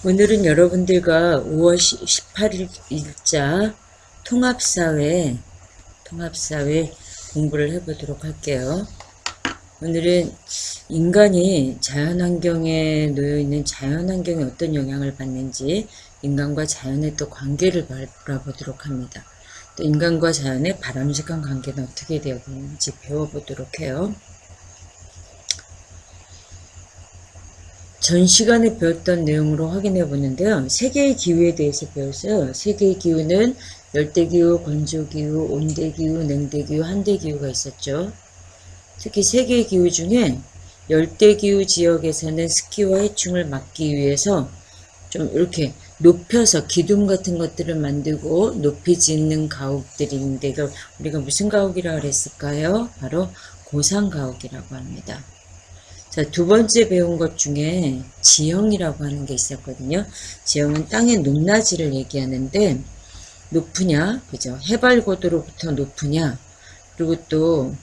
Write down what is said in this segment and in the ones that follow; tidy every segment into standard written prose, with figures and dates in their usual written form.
오늘은 여러분들과 5월 18일자 통합사회 공부를 해보도록 할게요. 오늘은 인간이 자연환경에 놓여있는 자연환경에 어떤 영향을 받는지, 인간과 자연의 또 관계를 바라보도록 합니다. 또 인간과 자연의 바람직한 관계는 어떻게 되어있는지 배워보도록 해요. 전 시간에 배웠던 내용으로 확인해 보는데요. 세계의 기후에 대해서 배웠어요. 세계의 기후는 열대기후, 건조기후, 온대기후, 냉대기후, 한대기후가 있었죠. 특히 세계의 기후 중에 열대기후 지역에서는 스키와 해충을 막기 위해서 좀 이렇게 높여서 기둥 같은 것들을 만들고 높이 짓는 가옥들이 있는데, 이거 우리가 무슨 가옥이라고 그랬을까요? 바로 고산가옥이라고 합니다. 자, 두 번째 배운 것 중에 지형이라고 하는 게 있었거든요. 지형은 땅의 높낮이를 얘기하는데, 높으냐, 그죠? 해발 고도로부터 높으냐, 그리고 또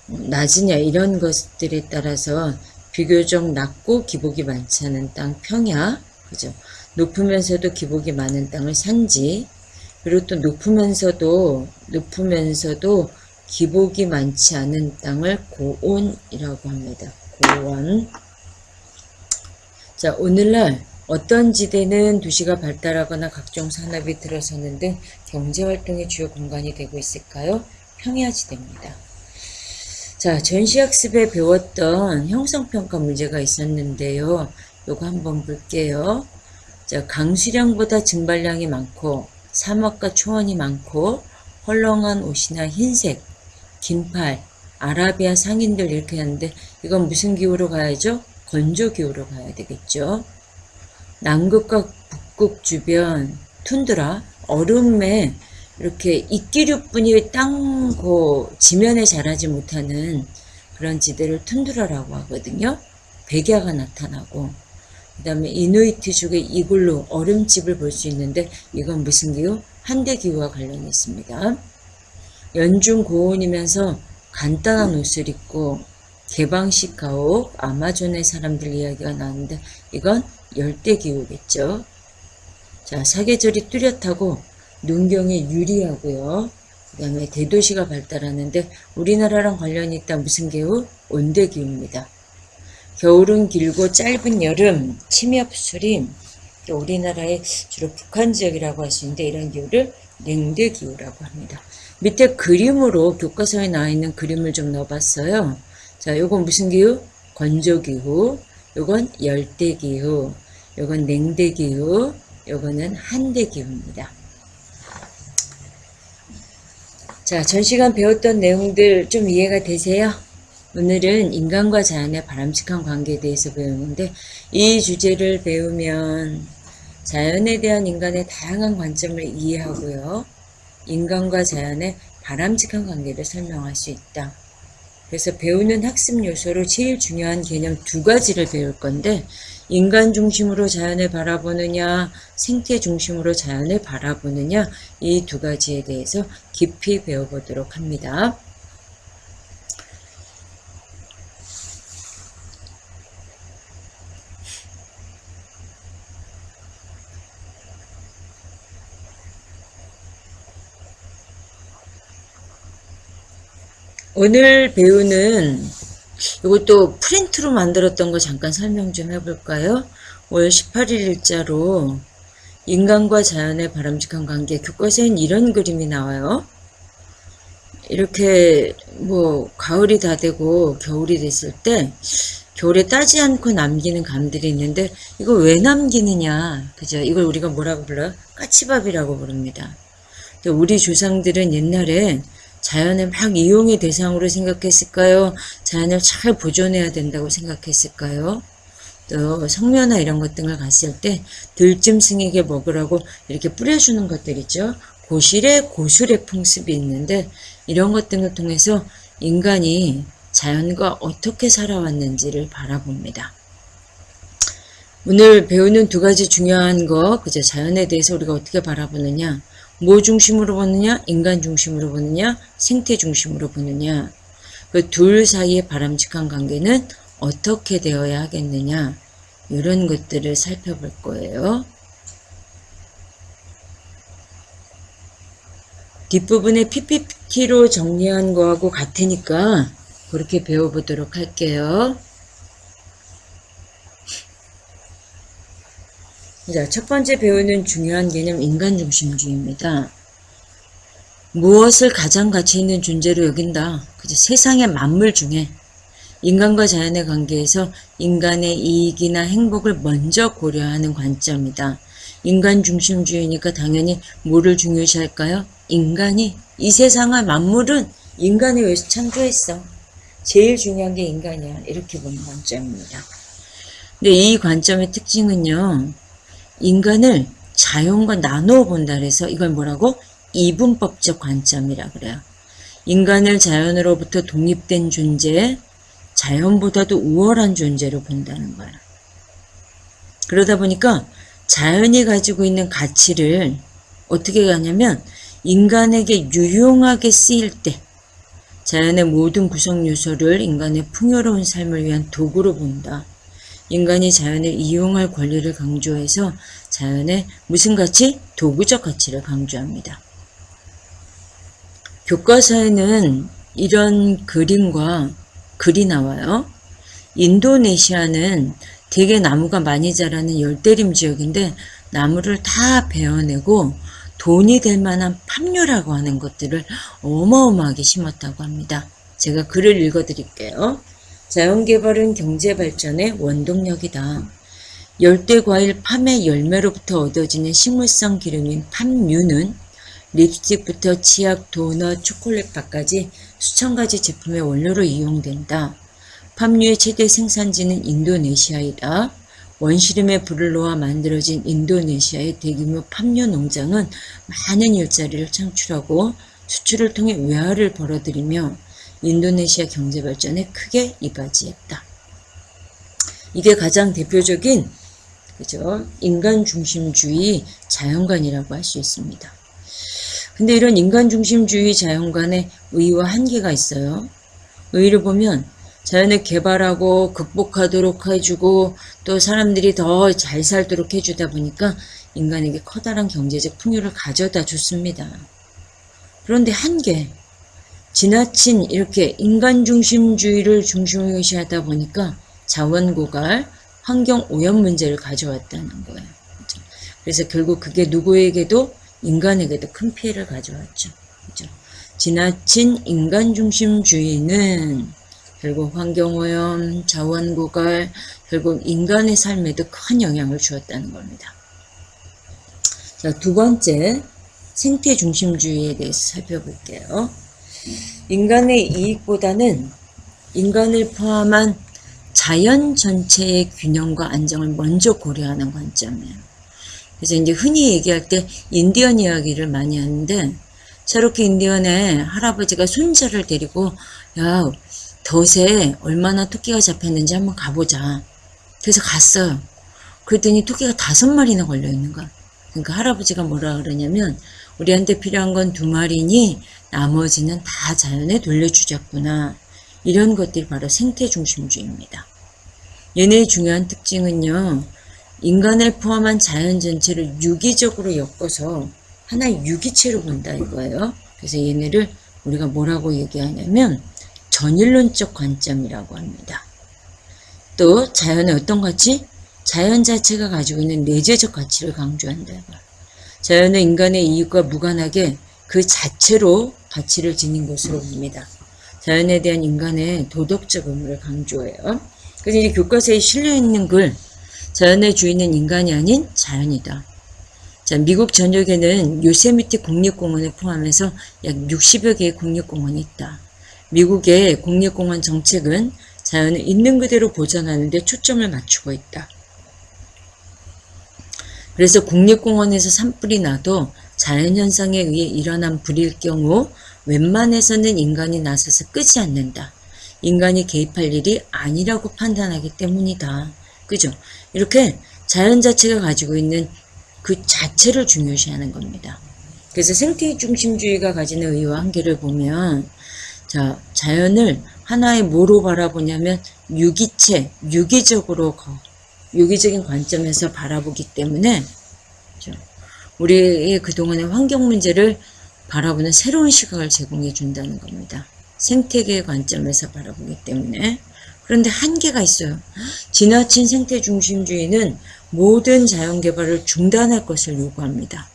낮으냐, 이런 것들에 따라서 비교적 낮고 기복이 많지 않은 땅 평야, 그죠? 높으면서도 기복이 많은 땅을 산지, 그리고 또 높으면서도 기복이 많지 않은 땅을 고온이라고 합니다. 고온. 자, 오늘날 어떤 지대는 도시가 발달하거나 각종 산업이 들어서는 등 경제활동의 주요 공간이 되고 있을까요? 평야지대입니다. 자, 전시학습에 배웠던 형성평가 문제가 있었는데요. 요거 한번 볼게요. 자, 강수량보다 증발량이 많고 사막과 초원이 많고 헐렁한 옷이나 흰색, 긴팔, 아라비아 상인들 이렇게 하는데, 이건 무슨 기후로 가야죠? 건조기후로 가야 되겠죠. 남극과 북극 주변 툰드라, 얼음에 이렇게 이끼류뿐이 땅 지면에 자라지 못하는 그런 지대를 툰드라라고 하거든요. 백야가 나타나고, 그 다음에 이누이트족의 이글루, 얼음집을 볼 수 있는데, 이건 무슨 기후? 한대기후와 관련이 있습니다. 연중 고온이면서 간단한 옷을 입고 개방식 가옥, 아마존의 사람들 이야기가 나왔는데, 이건 열대기후겠죠. 자, 사계절이 뚜렷하고 농경에 유리하고요. 그 다음에 대도시가 발달하는데, 우리나라랑 관련이 있다. 무슨 기후? 온대기후입니다. 겨울은 길고 짧은 여름, 침엽수림, 우리나라의 주로 북한 지역이라고 할 수 있는데, 이런 기후를 냉대기후라고 합니다. 밑에 그림으로 교과서에 나와 있는 그림을 좀 넣어봤어요. 자, 요건 무슨 기후? 건조기후, 요건 열대기후, 요건 냉대기후, 요거는 한대기후입니다. 자, 전 시간 배웠던 내용들 좀 이해가 되세요? 오늘은 인간과 자연의 바람직한 관계에 대해서 배우는데, 이 주제를 배우면 자연에 대한 인간의 다양한 관점을 이해하고요. 인간과 자연의 바람직한 관계를 설명할 수 있다. 그래서 배우는 학습 요소로 제일 중요한 개념 두 가지를 배울 건데, 인간 중심으로 자연을 바라보느냐, 생태 중심으로 자연을 바라보느냐, 이 두 가지에 대해서 깊이 배워보도록 합니다. 오늘 배우는 이것도 프린트로 만들었던 거 잠깐 설명 좀 해볼까요? 5월 18일자로 인간과 자연의 바람직한 관계, 교과서엔 이런 그림이 나와요. 이렇게 가을이 다 되고 겨울이 됐을 때 겨울에 따지 않고 남기는 감들이 있는데, 이거 왜 남기느냐, 그죠? 이걸 우리가 뭐라고 불러요? 까치밥이라고 부릅니다. 우리 조상들은 옛날에 자연을 막 이용의 대상으로 생각했을까요? 자연을 잘 보존해야 된다고 생각했을까요? 또 성묘나 이런 것 등을 갔을 때 들짐승에게 먹으라고 이렇게 뿌려주는 것들 있죠. 고술의 풍습이 있는데, 이런 것 등을 통해서 인간이 자연과 어떻게 살아왔는지를 바라봅니다. 오늘 배우는 두 가지 중요한 거, 그죠? 자연에 대해서 우리가 어떻게 바라보느냐, 뭐 중심으로 보느냐, 인간 중심으로 보느냐, 생태 중심으로 보느냐, 그 둘 사이의 바람직한 관계는 어떻게 되어야 하겠느냐, 이런 것들을 살펴볼 거예요. 뒷부분에 PPT로 정리한 거하고 같으니까 그렇게 배워보도록 할게요. 자, 첫 번째 배우는 중요한 개념 인간중심주의입니다. 무엇을 가장 가치 있는 존재로 여긴다. 그죠? 세상의 만물 중에 인간과 자연의 관계에서 인간의 이익이나 행복을 먼저 고려하는 관점이다. 인간중심주의니까 당연히 뭐를 중요시할까요? 인간이, 이 세상의 만물은 인간에 의해서 창조했어. 제일 중요한 게 인간이야. 이렇게 보는 관점입니다. 근데 이 관점의 특징은요, 인간을 자연과 나누어 본다 그래서 이걸 뭐라고? 이분법적 관점이라 그래요. 인간을 자연으로부터 독립된 존재, 자연보다도 우월한 존재로 본다는 거야. 그러다 보니까 자연이 가지고 있는 가치를 어떻게 가냐면 인간에게 유용하게 쓰일 때 자연의 모든 구성 요소를 인간의 풍요로운 삶을 위한 도구로 본다. 인간이 자연을 이용할 권리를 강조해서 자연의 무슨 가치? 도구적 가치를 강조합니다. 교과서에는 이런 그림과 글이 나와요. 인도네시아는 되게 나무가 많이 자라는 열대림 지역인데 나무를 다 베어내고 돈이 될 만한 팜유라고 하는 것들을 어마어마하게 심었다고 합니다. 제가 글을 읽어드릴게요. 자연개발은 경제발전의 원동력이다. 열대과일 팜의 열매로부터 얻어지는 식물성 기름인 팜유는 립스틱부터 치약, 도넛, 초콜릿바까지 수천 가지 제품의 원료로 이용된다. 팜유의 최대 생산지는 인도네시아이다. 원시림에 불을 놓아 만들어진 인도네시아의 대규모 팜유 농장은 많은 일자리를 창출하고 수출을 통해 외화를 벌어들이며 인도네시아 경제 발전에 크게 이바지했다. 이게 가장 대표적인 그죠? 인간 중심주의 자연관이라고 할 수 있습니다. 근데 이런 인간 중심주의 자연관에 의의와 한계가 있어요. 의의를 보면 자연을 개발하고 극복하도록 해주고 또 사람들이 더 잘 살도록 해주다 보니까 인간에게 커다란 경제적 풍요를 가져다 줬습니다. 그런데 한계, 지나친 이렇게 인간 중심주의를 중심시하다 보니까 자원 고갈, 환경 오염 문제를 가져왔다는 거예요. 그렇죠? 그래서 결국 그게 누구에게도 인간에게도 큰 피해를 가져왔죠. 그렇죠? 지나친 인간 중심주의는 결국 환경오염, 자원고갈, 결국 인간의 삶에도 큰 영향을 주었다는 겁니다. 자, 두 번째, 생태중심주의에 대해서 살펴볼게요. 인간의 이익보다는 인간을 포함한 자연 전체의 균형과 안정을 먼저 고려하는 관점이에요. 그래서 이제 흔히 얘기할 때 인디언 이야기를 많이 하는데, 체로키 인디언의 할아버지가 손자를 데리고, 야, 덫에 얼마나 토끼가 잡혔는지 한번 가보자. 그래서 갔어요. 그랬더니 토끼가 5마리나 걸려있는 거야. 그러니까 할아버지가 뭐라 그러냐면, 우리한테 필요한 건 2마리니 나머지는 다 자연에 돌려주자꾸나. 이런 것들이 바로 생태중심주의입니다. 얘네의 중요한 특징은요, 인간을 포함한 자연 전체를 유기적으로 엮어서 하나의 유기체로 본다 이거예요. 그래서 얘네를 우리가 뭐라고 얘기하냐면 전일론적 관점이라고 합니다. 또 자연의 어떤 가치? 자연 자체가 가지고 있는 내재적 가치를 강조한다. 자연은 인간의 이익과 무관하게 그 자체로 가치를 지닌 것으로 봅니다. 자연에 대한 인간의 도덕적 의무를 강조해요. 그래서 이제 교과서에 실려있는 글, 자연의 주인은 인간이 아닌 자연이다. 자, 미국 전역에는 요세미티 국립공원을 포함해서 약 60여 개의 국립공원이 있다. 미국의 국립공원 정책은 자연을 있는 그대로 보존하는 데 초점을 맞추고 있다. 그래서 국립공원에서 산불이 나도 자연현상에 의해 일어난 불일 경우 웬만해서는 인간이 나서서 끄지 않는다. 인간이 개입할 일이 아니라고 판단하기 때문이다. 그죠? 이렇게 자연 자체가 가지고 있는 그 자체를 중요시하는 겁니다. 그래서 생태중심주의가 가지는 의의와 한계를 보면, 자, 자연을 하나의 뭐로 바라보냐면 유기체, 유기적으로 유기적인 관점에서 바라보기 때문에 우리의 그동안의 환경 문제를 바라보는 새로운 시각을 제공해 준다는 겁니다. 생태계의 관점에서 바라보기 때문에. 그런데 한계가 있어요. 지나친 생태 중심주의는 모든 자연개발을 중단할 것을 요구합니다.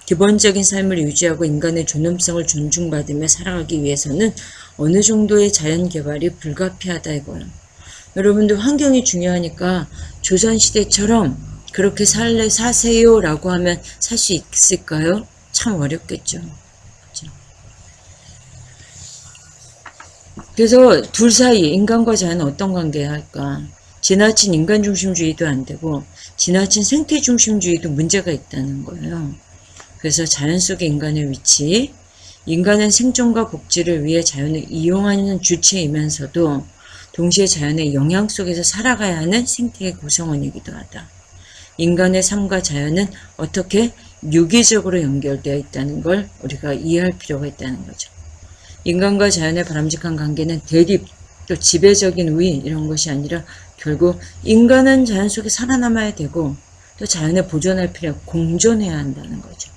기본적인 삶을 유지하고 인간의 존엄성을 존중받으며 살아가기 위해서는 어느 정도의 자연개발이 불가피하다 이거예요. 여러분들 환경이 중요하니까 조선시대처럼 그렇게 사세요 라고 하면 살 수 있을까요? 참 어렵겠죠. 그래서 둘 사이 인간과 자연은 어떤 관계야 할까? 지나친 인간중심주의도 안 되고 지나친 생태중심주의도 문제가 있다는 거예요. 그래서 자연 속의 인간의 위치, 인간은 생존과 복지를 위해 자연을 이용하는 주체이면서도 동시에 자연의 영향 속에서 살아가야 하는 생태의 구성원이기도 하다. 인간의 삶과 자연은 어떻게 유기적으로 연결되어 있다는 걸 우리가 이해할 필요가 있다는 거죠. 인간과 자연의 바람직한 관계는 대립, 또 지배적인 우위 이런 것이 아니라 결국 인간은 자연 속에 살아남아야 되고 또 자연을 보존할 필요, 공존해야 한다는 거죠.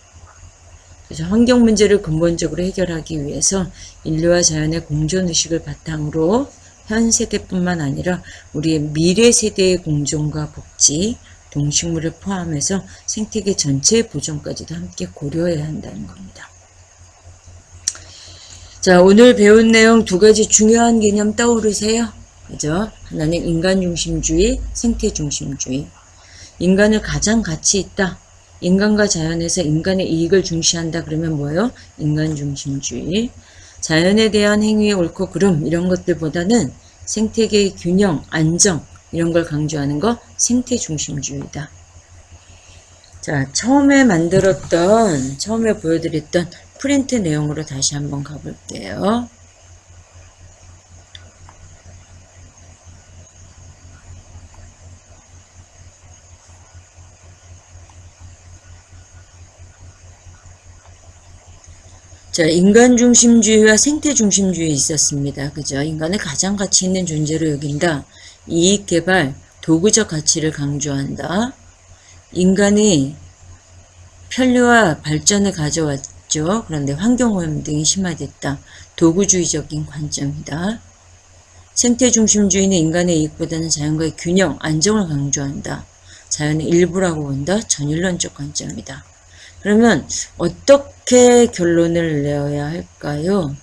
그래서 환경 문제를 근본적으로 해결하기 위해서 인류와 자연의 공존의식을 바탕으로 현 세대뿐만 아니라 우리의 미래 세대의 공존과 복지, 동식물을 포함해서 생태계 전체의 보존까지도 함께 고려해야 한다는 겁니다. 자, 오늘 배운 내용 두 가지 중요한 개념 떠오르세요? 그죠? 하나는 인간중심주의, 생태중심주의. 인간을 가장 가치 있다. 인간과 자연에서 인간의 이익을 중시한다. 그러면 뭐예요? 인간중심주의. 자연에 대한 행위의 옳고 그름 이런 것들보다는 생태계의 균형, 안정 이런 걸 강조하는 거 생태중심주의다. 자, 처음에 보여드렸던 프린트 내용으로 다시 한번 가볼게요. 자, 인간중심주의와 생태중심주의 있었습니다. 그죠? 인간을 가장 가치 있는 존재로 여긴다. 이익개발, 도구적 가치를 강조한다. 인간이 편리와 발전을 가져왔죠. 그런데 환경오염 등이 심화됐다. 도구주의적인 관점이다. 생태중심주의는 인간의 이익보다는 자연과의 균형, 안정을 강조한다. 자연의 일부라고 본다. 전일론적 관점이다. 그러면 어떻게 결론을 내어야 할까요?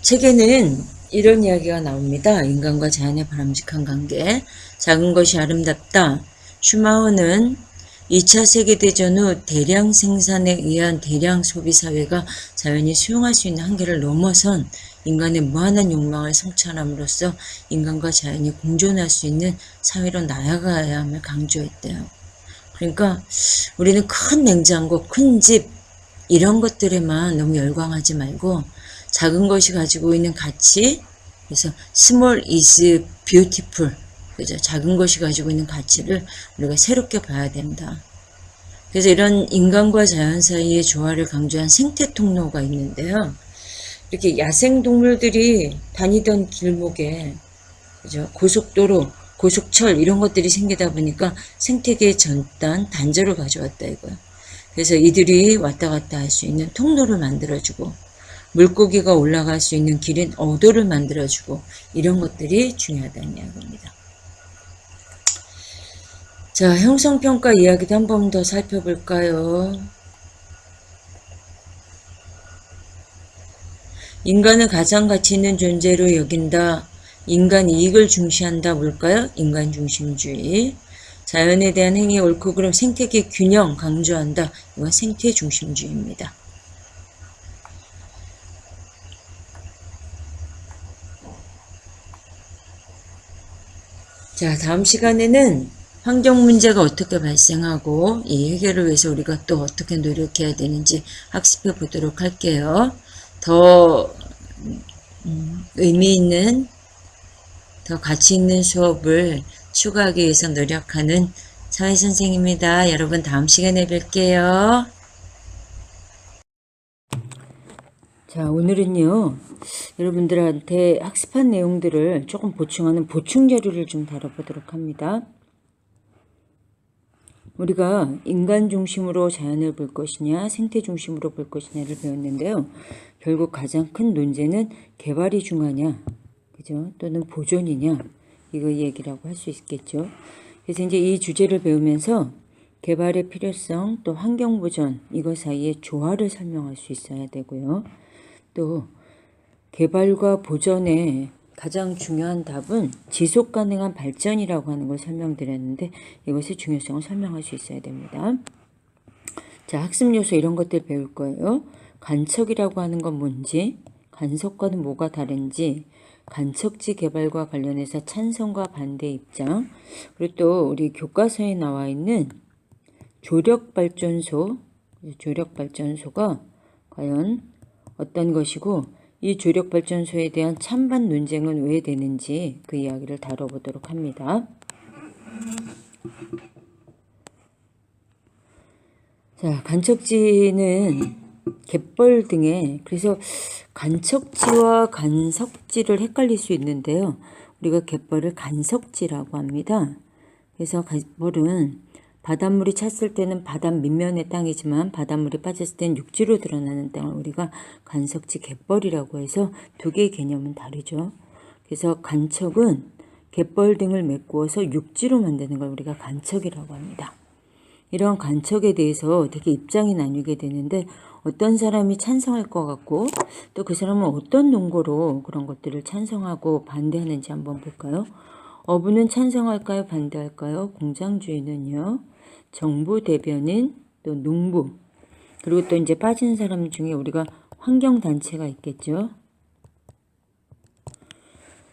책에는 이런 이야기가 나옵니다. 인간과 자연의 바람직한 관계. 작은 것이 아름답다. 슈마우는 2차 세계대전 후 대량 생산에 의한 대량 소비 사회가 자연이 수용할 수 있는 한계를 넘어선 인간의 무한한 욕망을 성취함으로써 인간과 자연이 공존할 수 있는 사회로 나아가야 함을 강조했대요. 그러니까 우리는 큰 냉장고, 큰 집 이런 것들에만 너무 열광하지 말고 작은 것이 가지고 있는 가치, 그래서 small is beautiful, 그죠? 작은 것이 가지고 있는 가치를 우리가 새롭게 봐야 된다. 그래서 이런 인간과 자연 사이의 조화를 강조한 생태 통로가 있는데요. 이렇게 야생 동물들이 다니던 길목에, 그죠? 고속도로, 고속철 이런 것들이 생기다 보니까 생태계의 전단, 단절을 가져왔다 이거예요. 그래서 이들이 왔다 갔다 할 수 있는 통로를 만들어주고 물고기가 올라갈 수 있는 길인 어도를 만들어주고 이런 것들이 중요하다는 이야기입니다. 자, 형성평가 이야기도 한 번 더 살펴볼까요? 인간을 가장 가치 있는 존재로 여긴다. 인간 이익을 중시한다. 뭘까요? 인간중심주의. 자연에 대한 행위 옳고 그름 생태계 균형 강조한다. 이건 생태중심주의입니다. 자, 다음 시간에는 환경 문제가 어떻게 발생하고 이 해결을 위해서 우리가 또 어떻게 노력해야 되는지 학습해 보도록 할게요. 더 의미 있는, 더 가치 있는 수업을 추구하기 위해서 노력하는 사회선생입니다. 여러분 다음 시간에 뵐게요. 자, 오늘은요, 여러분들한테 학습한 내용들을 조금 보충하는 보충 자료를 좀 다뤄보도록 합니다. 우리가 인간 중심으로 자연을 볼 것이냐, 생태 중심으로 볼 것이냐를 배웠는데요. 결국 가장 큰 논제는 개발이 중하냐, 그죠? 또는 보존이냐, 이거 얘기라고 할 수 있겠죠. 그래서 이제 이 주제를 배우면서 개발의 필요성, 또 환경 보존, 이거 사이의 조화를 설명할 수 있어야 되고요. 또 개발과 보존의 가장 중요한 답은 지속 가능한 발전이라고 하는 걸 설명드렸는데 이것의 중요성을 설명할 수 있어야 됩니다. 자, 학습 요소 이런 것들 배울 거예요. 간척이라고 하는 건 뭔지, 간섭과는 뭐가 다른지, 간척지 개발과 관련해서 찬성과 반대 입장, 그리고 또 우리 교과서에 나와 있는 조력발전소가 과연 어떤 것이고 이 조력발전소에 대한 찬반 논쟁은 왜 되는지 그 이야기를 다뤄보도록 합니다. 자, 간척지는 갯벌 등에, 그래서 간척지와 간석지를 헷갈릴 수 있는데요. 우리가 갯벌을 간석지라고 합니다. 그래서 갯벌은 바닷물이 찼을 때는 바닷 밑면의 땅이지만 바닷물이 빠졌을 때는 육지로 드러나는 땅을 우리가 간석지 갯벌이라고 해서 두 개의 개념은 다르죠. 그래서 간척은 갯벌 등을 메꾸어서 육지로 만드는 걸 우리가 간척이라고 합니다. 이런 간척에 대해서 되게 입장이 나뉘게 되는데 어떤 사람이 찬성할 것 같고 또 그 사람은 어떤 논거로 그런 것들을 찬성하고 반대하는지 한번 볼까요? 어부는 찬성할까요? 반대할까요? 공장주의는요? 정부 대변인, 또 농부, 그리고 또 이제 빠진 사람 중에 우리가 환경단체가 있겠죠.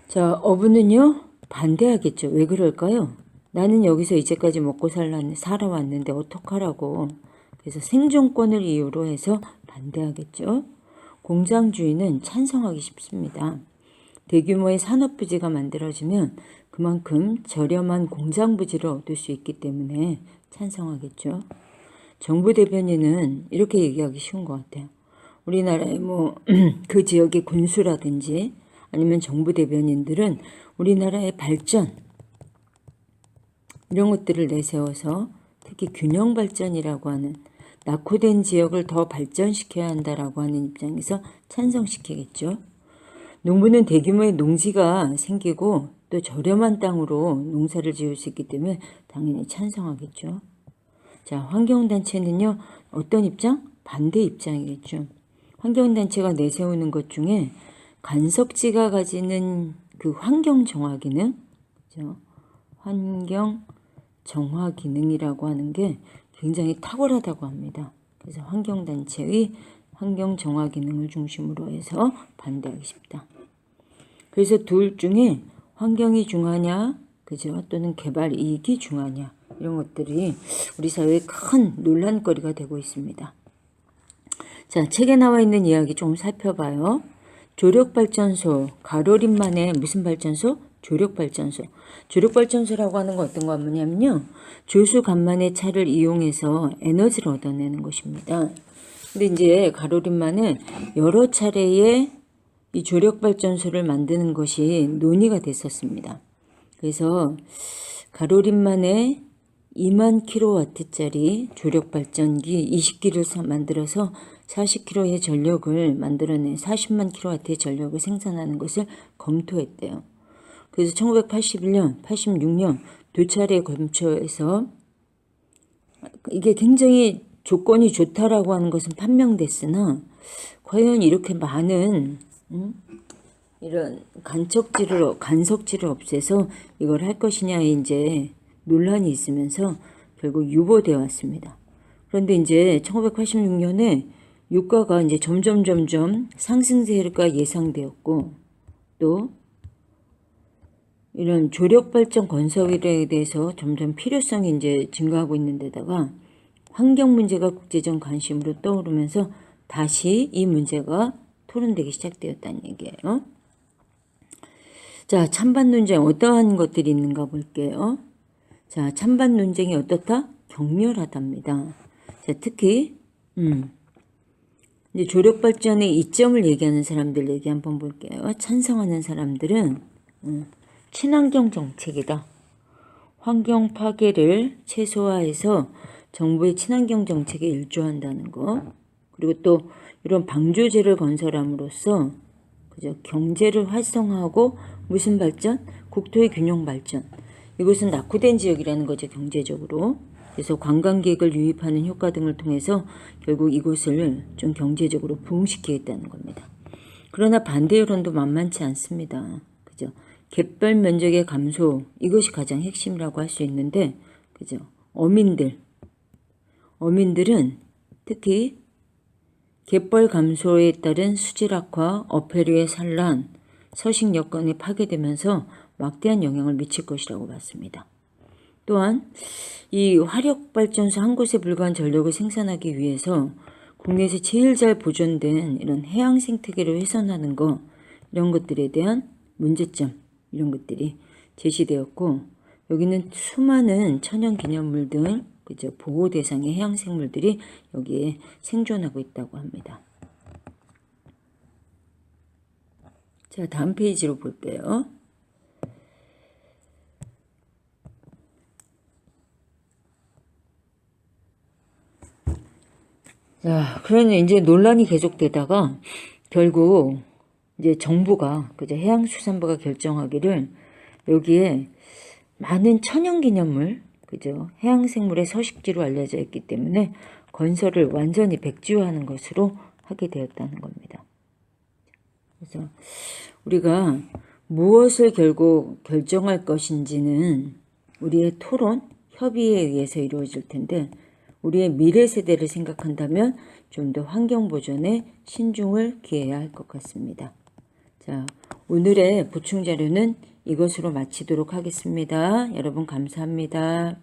자, 어부는요? 반대하겠죠. 왜 그럴까요? 나는 여기서 이제까지 먹고 살아왔는데 어떡하라고. 그래서 생존권을 이유로 해서 반대하겠죠. 공장주의는 찬성하기 쉽습니다. 대규모의 산업부지가 만들어지면 그만큼 저렴한 공장부지를 얻을 수 있기 때문에 찬성하겠죠. 정부 대변인은 이렇게 얘기하기 쉬운 것 같아요. 우리나라의 그 지역의 군수라든지 아니면 정부 대변인들은 우리나라의 발전 이런 것들을 내세워서 특히 균형 발전이라고 하는 낙후된 지역을 더 발전시켜야 한다라고 하는 입장에서 찬성시키겠죠. 농부는 대규모의 농지가 생기고 또 저렴한 땅으로 농사를 지을 수 있기 때문에 당연히 찬성하겠죠. 자, 환경단체는요. 어떤 입장? 반대 입장이겠죠. 환경단체가 내세우는 것 중에 간석지가 가지는 그 환경 정화 기능, 그죠? 환경 정화 기능이라고 하는 게 굉장히 탁월하다고 합니다. 그래서 환경단체의 환경 정화 기능을 중심으로 해서 반대하기 쉽다. 그래서 둘 중에 환경이 중하냐, 그죠? 또는 개발 이익이 중하냐, 이런 것들이 우리 사회에 큰 논란거리가 되고 있습니다. 자, 책에 나와 있는 이야기 좀 살펴봐요. 조력발전소, 가로림만의 무슨 발전소? 조력발전소. 조력발전소라고 하는 건 어떤 거냐면요. 조수간만의 차를 이용해서 에너지를 얻어내는 것입니다. 근데 이제 가로림만은 여러 차례의 이 조력발전소를 만드는 것이 논의가 됐었습니다. 그래서 가로림만에 2만 킬로와트짜리 조력발전기 20기를 만들어서 40kg의 전력을 만들어낸 40만 킬로와트의 전력을 생산하는 것을 검토했대요. 그래서 1981년, 86년 두 차례 검토해서 이게 굉장히 조건이 좋다라고 하는 것은 판명됐으나 과연 이렇게 많은 이런 간석지를 없애서 이걸 할 것이냐에 이제 논란이 있으면서 결국 유보되어 왔습니다. 그런데 이제 1986년에 유가가 이제 점점 상승세가 예상되었고 또 이런 조력발전 건설에 대해서 점점 필요성이 이제 증가하고 있는 데다가 환경 문제가 국제적 관심으로 떠오르면서 다시 이 문제가 토론되기 시작되었다는 얘기예요. 자, 찬반 논쟁 어떠한 것들이 있는가 볼게요. 자, 찬반 논쟁이 어떻다? 격렬하답니다. 자, 특히 이제 조력 발전의 이점을 얘기하는 사람들 얘기 한번 볼게요. 찬성하는 사람들은 친환경 정책이다. 환경 파괴를 최소화해서 정부의 친환경 정책에 일조한다는 거. 그리고 또 이런 방조제를 건설함으로써 그죠? 경제를 활성화하고 무슨 발전? 국토의 균형 발전. 이곳은 낙후된 지역이라는 거죠, 경제적으로. 그래서 관광객을 유입하는 효과 등을 통해서 결국 이곳을 좀 경제적으로 부흥시키겠다는 겁니다. 그러나 반대 여론도 만만치 않습니다. 그죠? 갯벌 면적의 감소, 이것이 가장 핵심이라고 할 수 있는데, 그죠? 어민들은 특히 갯벌 감소에 따른 수질 악화, 어패류의 산란, 서식 여건이 파괴되면서 막대한 영향을 미칠 것이라고 봤습니다. 또한 이 화력발전소 한 곳에 불과한 전력을 생산하기 위해서 국내에서 제일 잘 보존된 이런 해양 생태계를 훼손하는 거, 이런 것들에 대한 문제점, 이런 것들이 제시되었고, 여기는 수많은 천연기념물 등 그죠? 보호 대상의 해양 생물들이 여기에 생존하고 있다고 합니다. 자, 다음 페이지로 볼게요. 자, 그러니 이제 논란이 계속되다가 결국 이제 정부가 그죠? 해양수산부가 결정하기를 여기에 많은 천연기념물 그죠? 해양생물의 서식지로 알려져 있기 때문에 건설을 완전히 백지화하는 것으로 하게 되었다는 겁니다. 그래서 우리가 무엇을 결국 결정할 것인지는 우리의 토론, 협의에 의해서 이루어질 텐데 우리의 미래 세대를 생각한다면 좀 더 환경 보존에 신중을 기해야 할 것 같습니다. 자, 오늘의 보충 자료는 이것으로 마치도록 하겠습니다. 여러분 감사합니다.